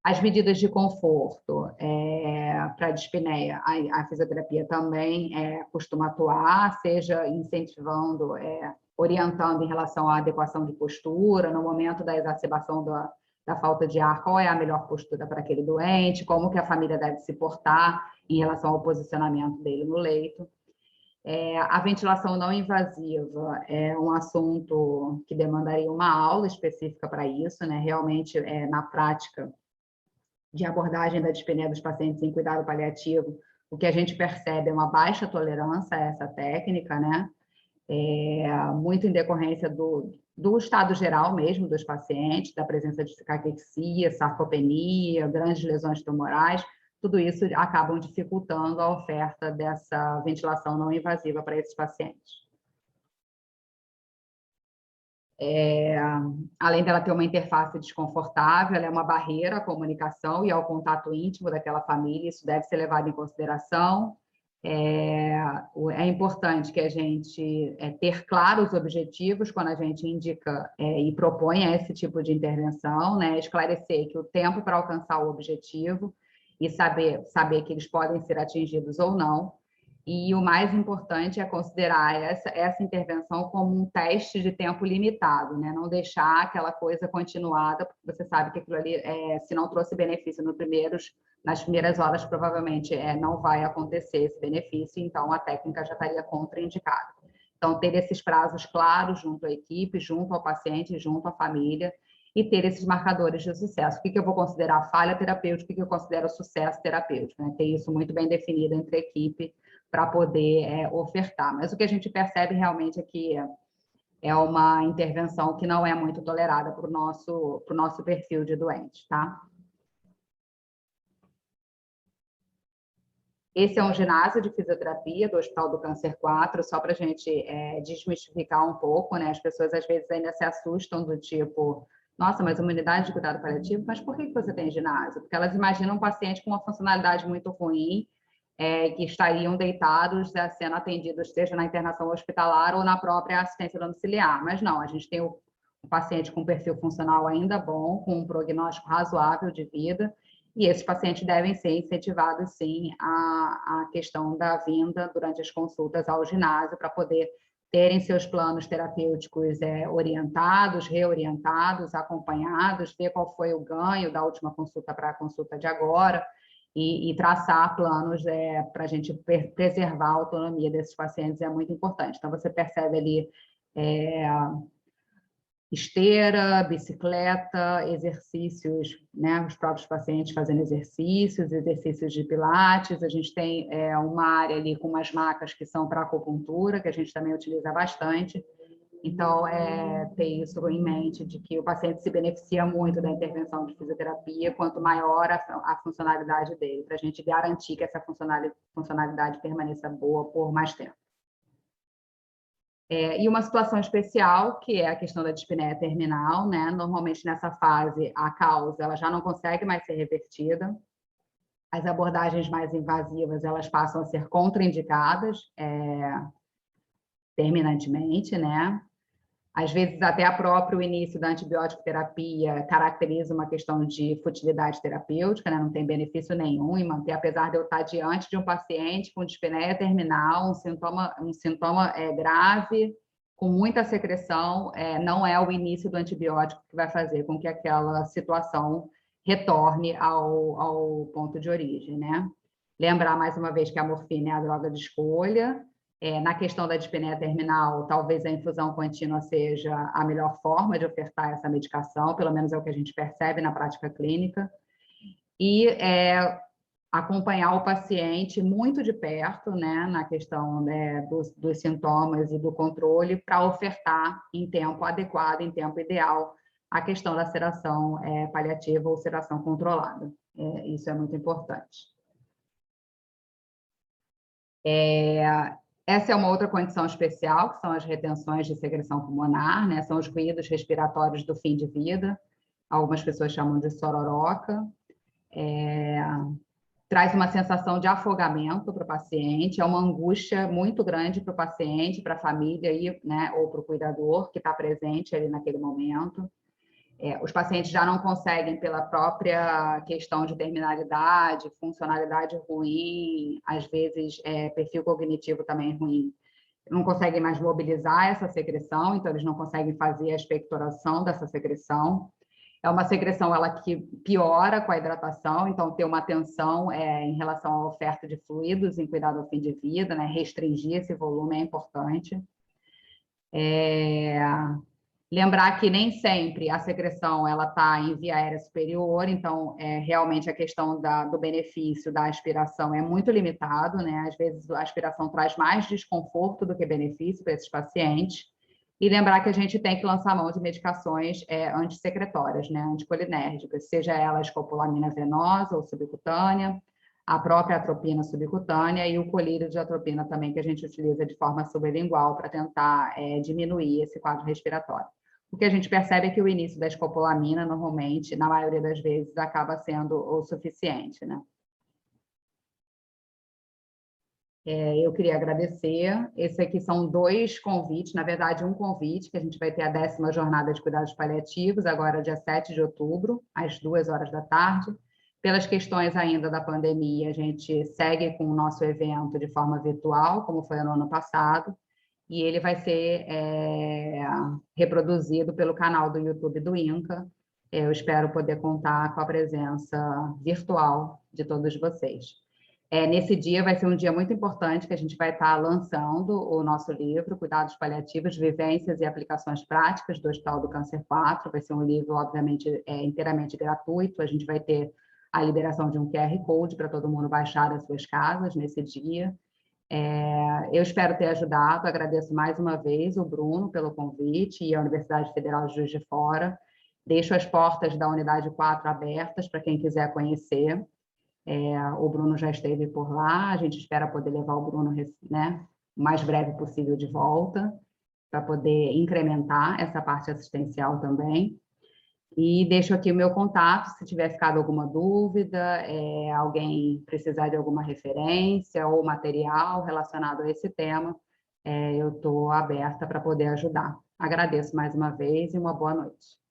As medidas de conforto para a dispneia, a fisioterapia também costuma atuar, seja incentivando, orientando em relação à adequação de postura, no momento da exacerbação da falta de ar, qual é a melhor postura para aquele doente, como que a família deve se portar em relação ao posicionamento dele no leito. A ventilação não invasiva é um assunto que demandaria uma aula específica para isso, né? Realmente, na prática de abordagem da dispneia dos pacientes em cuidado paliativo, o que a gente percebe é uma baixa tolerância a essa técnica, né? Muito em decorrência do estado geral mesmo dos pacientes, da presença de caquexia, sarcopenia, grandes lesões tumorais, tudo isso acabam dificultando a oferta dessa ventilação não invasiva para esses pacientes. Além dela ter uma interface desconfortável, ela é uma barreira à comunicação e ao contato íntimo daquela família, isso deve ser levado em consideração. É importante que a gente ter claros os objetivos quando a gente indica e propõe esse tipo de intervenção, né? Esclarecer que o tempo para alcançar o objetivo e saber que eles podem ser atingidos ou não. E o mais importante é considerar essa intervenção como um teste de tempo limitado, né? Não deixar aquela coisa continuada, porque você sabe que aquilo ali, se não trouxe benefício nas primeiras horas, provavelmente não vai acontecer esse benefício, então a técnica já estaria contraindicada. Então, ter esses prazos claros junto à equipe, junto ao paciente, junto à família, e ter esses marcadores de sucesso. O que eu vou considerar falha terapêutica, o que eu considero sucesso terapêutico, né? Ter isso muito bem definido entre a equipe, para poder ofertar. Mas o que a gente percebe realmente é que é uma intervenção que não é muito tolerada para o nosso perfil de doente, tá? Esse é um ginásio de fisioterapia do Hospital do Câncer 4, só para a gente desmistificar um pouco, né? As pessoas às vezes ainda se assustam do tipo, nossa, mas uma unidade de cuidado paliativo, mas por que você tem ginásio? Porque elas imaginam um paciente com uma funcionalidade muito ruim, que estariam deitados sendo atendidos, seja na internação hospitalar ou na própria assistência domiciliar. Mas não, a gente tem o paciente com perfil funcional ainda bom, com um prognóstico razoável de vida, e esses pacientes devem ser incentivados, sim, à questão da vinda durante as consultas ao ginásio, para poder terem seus planos terapêuticos orientados, reorientados, acompanhados, ver qual foi o ganho da última consulta para a consulta de agora, e traçar planos para a gente preservar a autonomia desses pacientes é muito importante. Então, você percebe ali esteira, bicicleta, exercícios, né? Os próprios pacientes fazendo exercícios de pilates. A gente tem uma área ali com umas macas que são para acupuntura, que a gente também utiliza bastante. Então, ter isso em mente, de que o paciente se beneficia muito da intervenção de fisioterapia, quanto maior a funcionalidade dele, para a gente garantir que essa funcionalidade permaneça boa por mais tempo. E uma situação especial, que é a questão da dispneia terminal, né? Normalmente, nessa fase, a causa ela já não consegue mais ser revertida. As abordagens mais invasivas, elas passam a ser contraindicadas terminantemente, né? Às vezes, até o próprio início da antibiótico terapia caracteriza uma questão de futilidade terapêutica, né? Não tem benefício nenhum em manter, apesar de eu estar diante de um paciente com dispneia terminal, um sintoma grave, com muita secreção, não é o início do antibiótico que vai fazer com que aquela situação retorne ao ponto de origem, né? Lembrar, mais uma vez, que a morfina é a droga de escolha. Na questão da dispneia terminal, talvez a infusão contínua seja a melhor forma de ofertar essa medicação, pelo menos é o que a gente percebe na prática clínica, e acompanhar o paciente muito de perto, né, na questão dos sintomas e do controle, para ofertar em tempo adequado, em tempo ideal, a questão da sedação paliativa ou sedação controlada. Isso é muito importante. Essa é uma outra condição especial, que são as retenções de secreção pulmonar, né? São os ruídos respiratórios do fim de vida, algumas pessoas chamam de sororoca. Traz uma sensação de afogamento para o paciente, é uma angústia muito grande para o paciente, para a família, né, ou para o cuidador que está presente ali naquele momento. Os pacientes já não conseguem, pela própria questão de terminalidade, funcionalidade ruim, às vezes perfil cognitivo também ruim, não conseguem mais mobilizar essa secreção, então eles não conseguem fazer a expectoração dessa secreção. É uma secreção que piora com a hidratação, então ter uma atenção em relação à oferta de fluidos em cuidado ao fim de vida, né? Restringir esse volume é importante. Lembrar que nem sempre a secreção está em via aérea superior, então realmente a questão do benefício da aspiração é muito limitado, né? Às vezes a aspiração traz mais desconforto do que benefício para esses pacientes. E lembrar que a gente tem que lançar mão de medicações antissecretórias, né? Anticolinérgicas, seja ela a escopolamina venosa ou subcutânea, a própria atropina subcutânea e o colírio de atropina também, que a gente utiliza de forma sublingual para tentar diminuir esse quadro respiratório. O que a gente percebe é que o início da escopolamina, normalmente, na maioria das vezes, acaba sendo o suficiente, né? Eu queria agradecer. Esse aqui são 2 convites, na verdade, um convite, que a gente vai ter a 10ª Jornada de Cuidados Paliativos, agora dia 7 de outubro, às 14h. Pelas questões ainda da pandemia, a gente segue com o nosso evento de forma virtual, como foi no ano passado, e ele vai ser reproduzido pelo canal do YouTube do INCA. Eu espero poder contar com a presença virtual de todos vocês. Nesse dia vai ser um dia muito importante, que a gente vai estar lançando o nosso livro, Cuidados Paliativos, Vivências e Aplicações Práticas do Hospital do Câncer 4. Vai ser um livro, obviamente, inteiramente gratuito. A gente vai ter a liberação de um QR Code para todo mundo baixar das suas casas nesse dia. Eu espero ter ajudado. Agradeço mais uma vez o Bruno pelo convite e a Universidade Federal de Juiz de Fora. Deixo as portas da Unidade 4 abertas para quem quiser conhecer. O Bruno já esteve por lá, a gente espera poder levar o Bruno, né, o mais breve possível de volta, para poder incrementar essa parte assistencial também. E deixo aqui o meu contato, se tiver ficado alguma dúvida, alguém precisar de alguma referência ou material relacionado a esse tema, eu estou aberta para poder ajudar. Agradeço mais uma vez e uma boa noite.